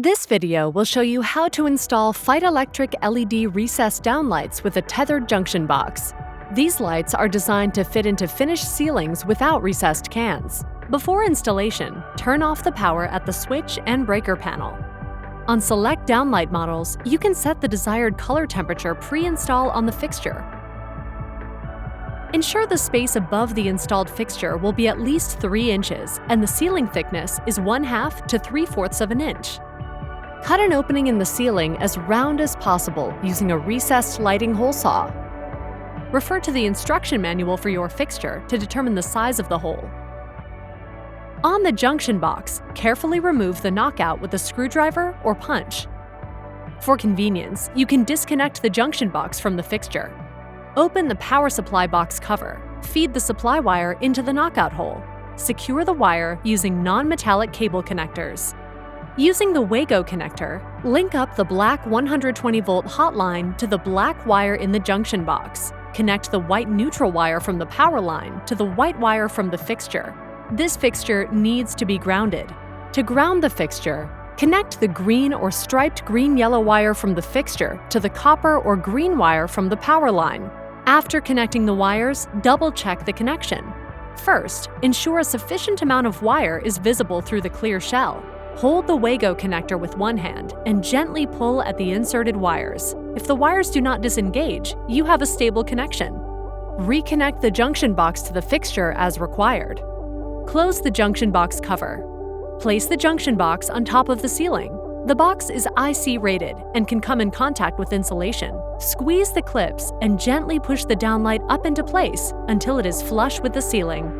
This video will show you how to install Feit electric LED recessed downlights with a tethered junction box. These lights are designed to fit into finished ceilings without recessed cans. Before installation, turn off the power at the switch and breaker panel. On select downlight models, you can set the desired color temperature pre-install on the fixture. Ensure the space above the installed fixture will be at least 3 inches and the ceiling thickness is 1/2 to 3/4 of an inch. Cut an opening in the ceiling as round as possible using a recessed lighting hole saw. Refer to the instruction manual for your fixture to determine the size of the hole. On the junction box, carefully remove the knockout with a screwdriver or punch. For convenience, you can disconnect the junction box from the fixture. Open the power supply box cover. Feed the supply wire into the knockout hole. Secure the wire using non-metallic cable connectors. Using the Wago connector, link up the black 120-volt hotline to the black wire in the junction box. Connect the white neutral wire from the power line to the white wire from the fixture. This fixture needs to be grounded. To ground the fixture, connect the green or striped green-yellow wire from the fixture to the copper or green wire from the power line. After connecting the wires, double-check the connection. First, ensure a sufficient amount of wire is visible through the clear shell. Hold the Wago connector with one hand and gently pull at the inserted wires. If the wires do not disengage, you have a stable connection. Reconnect the junction box to the fixture as required. Close the junction box cover. Place the junction box on top of the ceiling. The box is IC rated and can come in contact with insulation. Squeeze the clips and gently push the downlight up into place until it is flush with the ceiling.